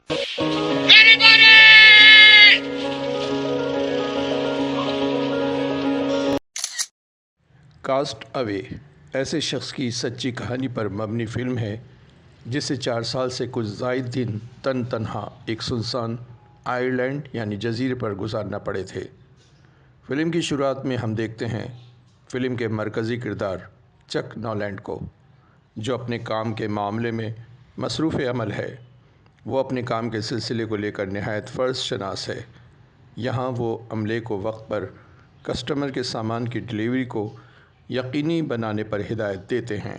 Cost اوے ایسے شخص کی سچی کہانی پر مبنی فلم ہے جسے 4 سال سے کچھ زائد دن تنہا ایک سنسان آئرلینڈ یعنی جزیرے پر گزارنا پڑے تھے۔ فلم کی شروعات میں ہم دیکھتے ہیں فلم کے مرکزی کردار چک نولینڈ کو، جو اپنے کام کے معاملے میں مصروف عمل ہے۔ وہ اپنے کام کے سلسلے کو لے کر نہایت فرض شناس ہے۔ یہاں وہ عملے کو وقت پر کسٹمر کے سامان کی ڈیلیوری کو یقینی بنانے پر ہدایت دیتے ہیں۔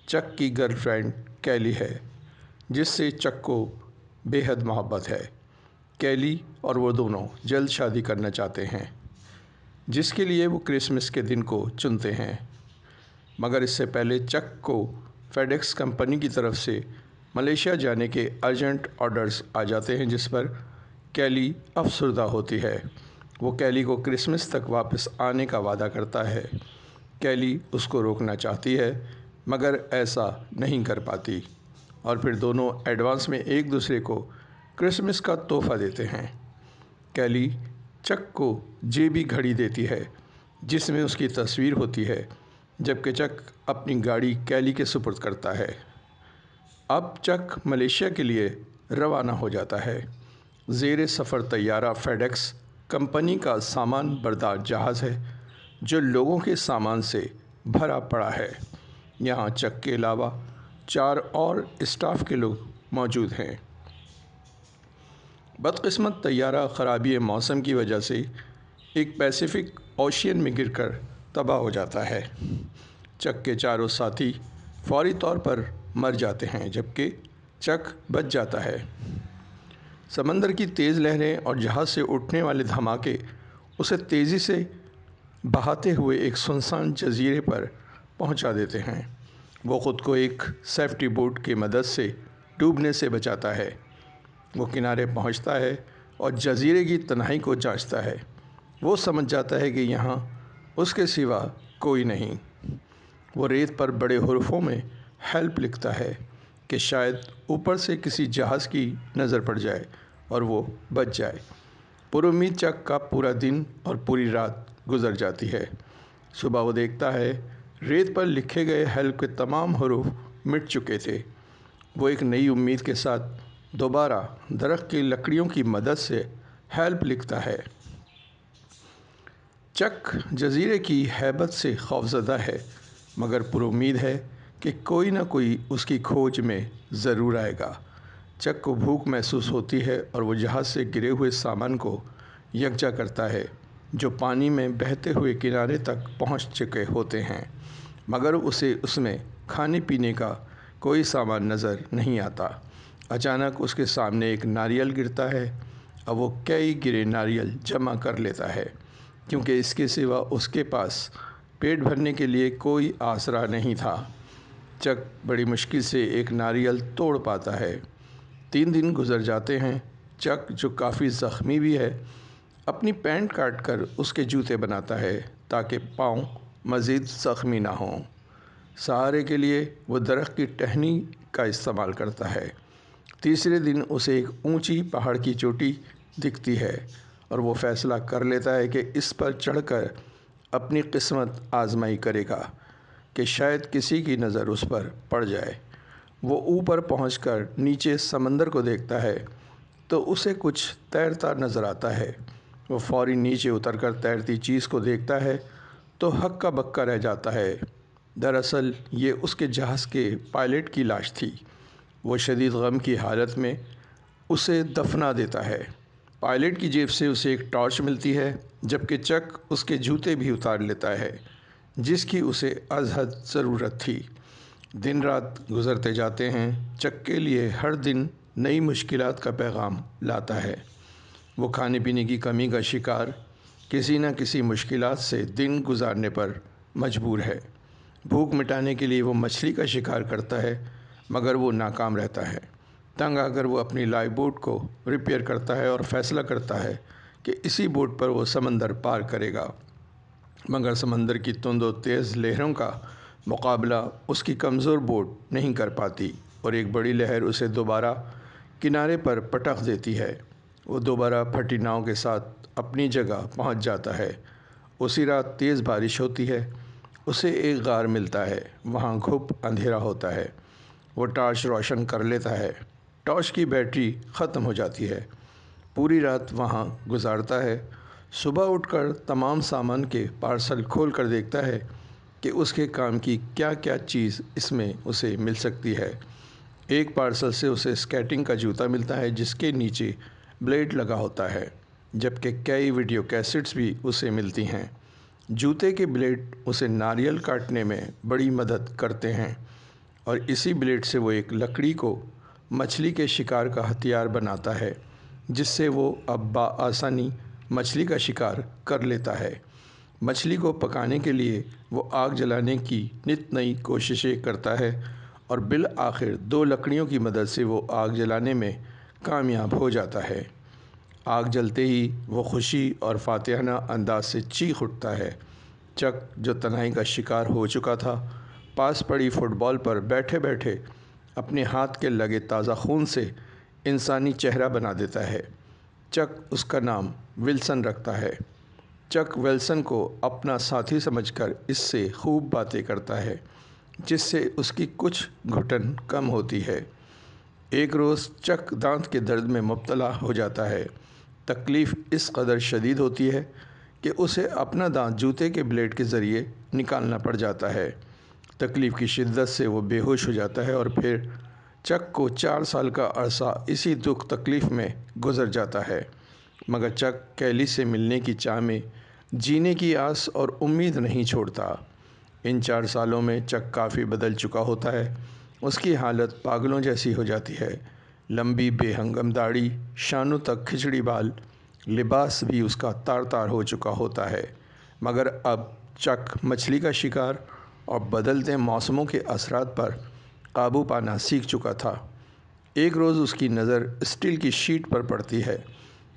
چک کی گرل فرینڈ کیلی ہے، جس سے چک کو بے حد محبت ہے۔ کیلی اور وہ دونوں جلد شادی کرنا چاہتے ہیں، جس کے لیے وہ کرسمس کے دن کو چنتے ہیں، مگر اس سے پہلے چک کو فیڈیکس کمپنی کی طرف سے ملیشیا جانے کے ارجنٹ آرڈرز آ جاتے ہیں، جس پر کیلی افسردہ ہوتی ہے۔ وہ کیلی کو کرسمس تک واپس آنے کا وعدہ کرتا ہے۔ کیلی اس کو روکنا چاہتی ہے، مگر ایسا نہیں کر پاتی، اور پھر دونوں ایڈوانس میں ایک دوسرے کو کرسمس کا تحفہ دیتے ہیں۔ کیلی چک کو جیبی گھڑی دیتی ہے، جس میں اس کی تصویر ہوتی ہے، جبکہ چک اپنی گاڑی کیلی کے سپرد کرتا ہے۔ اب چک ملیشیا کے لیے روانہ ہو جاتا ہے۔ زیر سفر طیارہ فیڈیکس کمپنی کا سامان بردار جہاز ہے، جو لوگوں کے سامان سے بھرا پڑا ہے۔ یہاں چک کے علاوہ 4 اور اسٹاف کے لوگ موجود ہیں۔ بدقسمت طیارہ خرابی موسم کی وجہ سے ایک پیسیفک اوشین میں گر کر تباہ ہو جاتا ہے۔ چک کے چاروں ساتھی فوری طور پر مر جاتے ہیں، جبکہ چک بچ جاتا ہے۔ سمندر کی تیز لہریں اور جہاز سے اٹھنے والے دھماکے اسے تیزی سے بہاتے ہوئے ایک سنسان جزیرے پر پہنچا دیتے ہیں۔ وہ خود کو ایک سیفٹی بوٹ کی مدد سے ڈوبنے سے بچاتا ہے۔ وہ کنارے پہنچتا ہے اور جزیرے کی تنہائی کو جانچتا ہے۔ وہ سمجھ جاتا ہے کہ یہاں اس کے سوا کوئی نہیں۔ وہ ریت پر بڑے حروفوں میں ہیلپ لکھتا ہے کہ شاید اوپر سے کسی جہاز کی نظر پڑ جائے اور وہ بچ جائے۔ پر امید چک کا پورا دن اور پوری رات گزر جاتی ہے۔ صبح وہ دیکھتا ہے ریت پر لکھے گئے ہیلپ کے تمام حروف مٹ چکے تھے۔ وہ ایک نئی امید کے ساتھ دوبارہ درخت کی لکڑیوں کی مدد سے ہیلپ لکھتا ہے۔ چک جزیرے کی ہیبت سے خوفزدہ ہے، مگر پر امید ہے کہ کوئی نہ کوئی اس کی کھوج میں ضرور آئے گا۔ چک کو بھوک محسوس ہوتی ہے اور وہ جہاز سے گرے ہوئے سامان کو یکجا کرتا ہے، جو پانی میں بہتے ہوئے کنارے تک پہنچ چکے ہوتے ہیں، مگر اسے اس میں کھانے پینے کا کوئی سامان نظر نہیں آتا۔ اچانک اس کے سامنے ایک ناریل گرتا ہے۔ اب وہ کئی گرے ناریل جمع کر لیتا ہے، کیونکہ اس کے سوا اس کے پاس پیٹ بھرنے کے لیے کوئی آسرا نہیں تھا۔ چک بڑی مشکل سے ایک ناریل توڑ پاتا ہے۔ 3 دن گزر جاتے ہیں۔ چک، جو کافی زخمی بھی ہے، اپنی پینٹ کاٹ کر اس کے جوتے بناتا ہے تاکہ پاؤں مزید زخمی نہ ہوں۔ سہارے کے لیے وہ درخت کی ٹہنی کا استعمال کرتا ہے۔ تیسرے دن اسے ایک اونچی پہاڑ کی چوٹی دکھتی ہے اور وہ فیصلہ کر لیتا ہے کہ اس پر چڑھ کر اپنی قسمت آزمائی کرے گا کہ شاید کسی کی نظر اس پر پڑ جائے۔ وہ اوپر پہنچ کر نیچے سمندر کو دیکھتا ہے تو اسے کچھ تیرتا نظر آتا ہے۔ وہ فوری نیچے اتر کر تیرتی چیز کو دیکھتا ہے تو ہکا بکا رہ جاتا ہے۔ دراصل یہ اس کے جہاز کے پائلٹ کی لاش تھی۔ وہ شدید غم کی حالت میں اسے دفنا دیتا ہے۔ پائلٹ کی جیب سے اسے ایک ٹارچ ملتی ہے، جبکہ چک اس کے جوتے بھی اتار لیتا ہے، جس کی اسے ازحد ضرورت تھی۔ دن رات گزرتے جاتے ہیں۔ چک کے لیے ہر دن نئی مشکلات کا پیغام لاتا ہے۔ وہ کھانے پینے کی کمی کا شکار کسی نہ کسی مشکلات سے دن گزارنے پر مجبور ہے۔ بھوک مٹانے کے لیے وہ مچھلی کا شکار کرتا ہے، مگر وہ ناکام رہتا ہے۔ تنگ آ کر وہ اپنی لائف بوٹ کو ریپیئر کرتا ہے اور فیصلہ کرتا ہے کہ اسی بوٹ پر وہ سمندر پار کرے گا، مگر سمندر کی تند و تیز لہروں کا مقابلہ اس کی کمزور بوٹ نہیں کر پاتی اور ایک بڑی لہر اسے دوبارہ کنارے پر پٹخ دیتی ہے۔ وہ دوبارہ پھٹی ناؤ کے ساتھ اپنی جگہ پہنچ جاتا ہے۔ اسی رات تیز بارش ہوتی ہے۔ اسے ایک غار ملتا ہے۔ وہاں گھپ اندھیرا ہوتا ہے۔ وہ ٹارچ روشن کر لیتا ہے۔ ٹارچ کی بیٹری ختم ہو جاتی ہے۔ پوری رات وہاں گزارتا ہے۔ صبح اٹھ کر تمام سامان کے پارسل کھول کر دیکھتا ہے کہ اس کے کام کی کیا کیا چیز اس میں اسے مل سکتی ہے۔ ایک پارسل سے اسے سکیٹنگ کا جوتا ملتا ہے جس کے نیچے بلیڈ لگا ہوتا ہے، جبکہ کئی ویڈیو کیسٹس بھی اسے ملتی ہیں۔ جوتے کے بلیڈ اسے ناریل کاٹنے میں بڑی مدد کرتے ہیں، اور اسی بلیڈ سے وہ ایک لکڑی کو مچھلی کے شکار کا ہتھیار بناتا ہے، جس سے وہ اب بآسانی مچھلی کا شکار کر لیتا ہے۔ مچھلی کو پکانے کے لیے وہ آگ جلانے کی نت نئی کوششیں کرتا ہے، اور بالآخر 2 لکڑیوں کی مدد سے وہ آگ جلانے میں کامیاب ہو جاتا ہے۔ آگ جلتے ہی وہ خوشی اور فاتحانہ انداز سے چیخ اٹھتا ہے۔ چک، جو تنہائی کا شکار ہو چکا تھا، پاس پڑی فٹ بال پر بیٹھے بیٹھے اپنے ہاتھ کے لگے تازہ خون سے انسانی چہرہ بنا دیتا ہے۔ چک اس کا نام ولسن رکھتا ہے۔ چک ولسن کو اپنا ساتھی سمجھ کر اس سے خوب باتیں کرتا ہے، جس سے اس کی کچھ گھٹن کم ہوتی ہے۔ ایک روز چک دانت کے درد میں مبتلا ہو جاتا ہے۔ تکلیف اس قدر شدید ہوتی ہے کہ اسے اپنا دانت جوتے کے بلیڈ کے ذریعے نکالنا پڑ جاتا ہے۔ تکلیف کی شدت سے وہ بے ہوش ہو جاتا ہے، اور پھر چک کو 4 سال کا عرصہ اسی دکھ تکلیف میں گزر جاتا ہے۔ مگر چک کیلی سے ملنے کی چاہ میں جینے کی آس اور امید نہیں چھوڑتا۔ ان 4 سالوں میں چک کافی بدل چکا ہوتا ہے۔ اس کی حالت پاگلوں جیسی ہو جاتی ہے۔ لمبی بے ہنگم داڑھی، شانوں تک کھچڑی بال، لباس بھی اس کا تار تار ہو چکا ہوتا ہے۔ مگر اب چک مچھلی کا شکار اور بدلتے موسموں کے اثرات پر قابو پانا سیکھ چکا تھا۔ ایک روز اس کی نظر اسٹیل کی شیٹ پر پڑتی ہے۔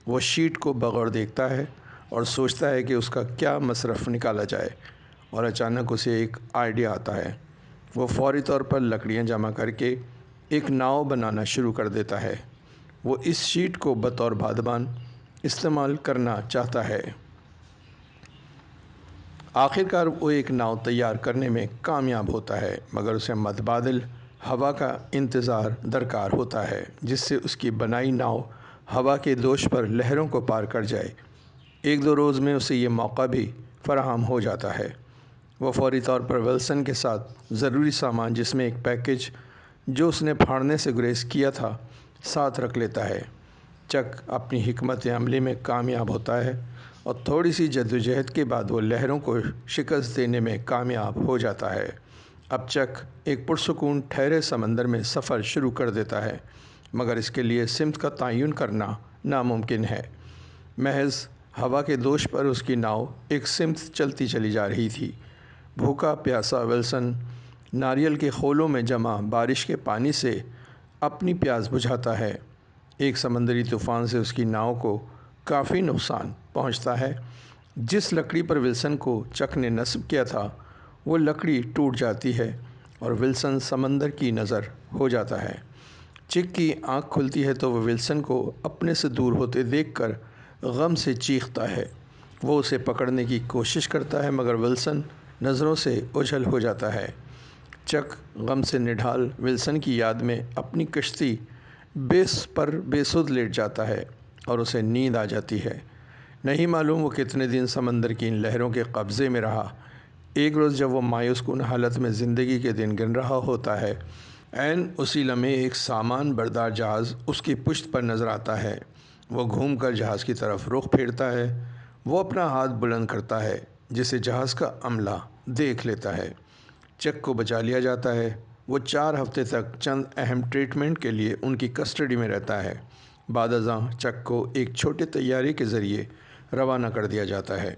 وہ شیٹ کو بغور دیکھتا ہے اور سوچتا ہے کہ اس کا کیا مصرف نکالا جائے، اور اچانک اسے ایک آئیڈیا آتا ہے۔ وہ فوری طور پر لکڑیاں جمع کر کے ایک ناؤ بنانا شروع کر دیتا ہے۔ وہ اس شیٹ کو بطور بادبان استعمال کرنا چاہتا ہے۔ آخرکار وہ ایک ناؤ تیار کرنے میں کامیاب ہوتا ہے، مگر اسے متبادل ہوا کا انتظار درکار ہوتا ہے، جس سے اس کی بنائی ناؤ ہوا کے دوش پر لہروں کو پار کر جائے۔ 1-2 روز میں اسے یہ موقع بھی فراہم ہو جاتا ہے۔ وہ فوری طور پر ولسن کے ساتھ ضروری سامان، جس میں ایک پیکج جو اس نے پھاڑنے سے گریز کیا تھا، ساتھ رکھ لیتا ہے۔ چک اپنی حکمت عملی میں کامیاب ہوتا ہے، اور تھوڑی سی جدوجہد کے بعد وہ لہروں کو شکست دینے میں کامیاب ہو جاتا ہے۔ اب چک ایک پرسکون ٹھہرے سمندر میں سفر شروع کر دیتا ہے، مگر اس کے لیے سمت کا تعین کرنا ناممکن ہے۔ محض ہوا کے دوش پر اس کی ناؤ ایک سمت چلتی چلی جا رہی تھی۔ بھوکا پیاسا ولسن ناریل کے خولوں میں جمع بارش کے پانی سے اپنی پیاس بجھاتا ہے۔ ایک سمندری طوفان سے اس کی ناؤ کو کافی نقصان پہنچتا ہے۔ جس لکڑی پر ولسن کو چک نے نصب کیا تھا، وہ لکڑی ٹوٹ جاتی ہے، اور ولسن سمندر کی نظر ہو جاتا ہے۔ چک کی آنکھ کھلتی ہے تو وہ ولسن کو اپنے سے دور ہوتے دیکھ کر غم سے چیختا ہے۔ وہ اسے پکڑنے کی کوشش کرتا ہے، مگر ولسن نظروں سے اوجھل ہو جاتا ہے۔ چک غم سے نڈھال ولسن کی یاد میں اپنی کشتی پر بے سدھ لیٹ جاتا ہے، اور اسے نیند آ جاتی ہے۔ نہیں معلوم وہ کتنے دن سمندر کی ان لہروں کے قبضے میں رہا۔ ایک روز جب وہ مایوس کن حالت میں زندگی کے دن گن رہا ہوتا ہے، عین اسی لمحے ایک سامان بردار جہاز اس کی پشت پر نظر آتا ہے۔ وہ گھوم کر جہاز کی طرف رخ پھیرتا ہے۔ وہ اپنا ہاتھ بلند کرتا ہے، جسے جہاز کا عملہ دیکھ لیتا ہے۔ چک کو بچا لیا جاتا ہے۔ وہ 4 ہفتے تک چند اہم ٹریٹمنٹ کے لیے ان کی کسٹڈی میں رہتا ہے۔ بعد ازاں چک کو ایک چھوٹے طیارے کے ذریعے روانہ کر دیا جاتا ہے۔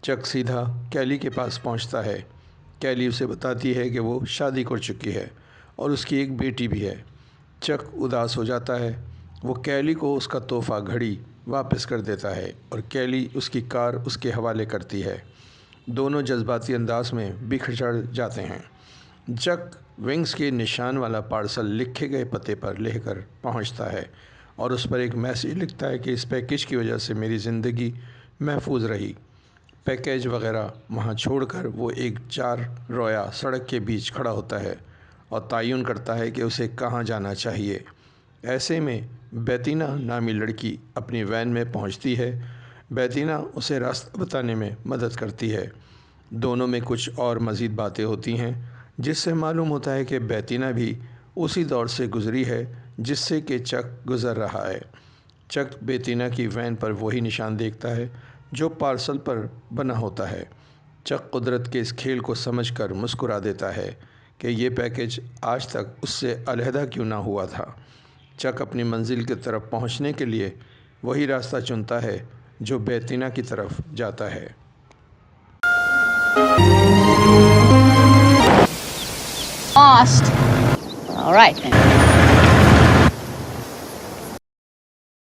چک سیدھا کیلی کے پاس پہنچتا ہے۔ کیلی اسے بتاتی ہے کہ وہ شادی کر چکی ہے، اور اس کی ایک بیٹی بھی ہے۔ چک اداس ہو جاتا ہے۔ وہ کیلی کو اس کا تحفہ گھڑی واپس کر دیتا ہے، اور کیلی اس کی کار اس کے حوالے کرتی ہے۔ دونوں جذباتی انداز میں بکھر جاتے ہیں۔ چک ونگز کے نشان والا پارسل لکھے گئے پتے پر لے کر پہنچتا ہے اور اس پر ایک میسیج لکھتا ہے کہ اس پیکیج کی وجہ سے میری زندگی محفوظ رہی۔ پیکیج وغیرہ وہاں چھوڑ کر وہ ایک 4 رویا سڑک کے بیچ کھڑا ہوتا ہے اور تعین کرتا ہے کہ اسے کہاں جانا چاہیے۔ ایسے میں بیتینہ نامی لڑکی اپنی وین میں پہنچتی ہے۔ بیتینہ اسے راستہ بتانے میں مدد کرتی ہے۔ دونوں میں کچھ اور مزید باتیں ہوتی ہیں جس سے معلوم ہوتا ہے کہ بیتینہ بھی اسی دور سے گزری ہے جس سے کہ چک گزر رہا ہے۔ چک بیتینہ کی وین پر وہی نشان دیکھتا ہے جو پارسل پر بنا ہوتا ہے۔ چک قدرت کے اس کھیل کو سمجھ کر مسکرا دیتا ہے کہ یہ پیکیج آج تک اس سے علیحدہ کیوں نہ ہوا تھا۔ چک اپنی منزل کی طرف پہنچنے کے لیے وہی راستہ چنتا ہے جو بیتینہ کی طرف جاتا ہے۔ Lost. All right then.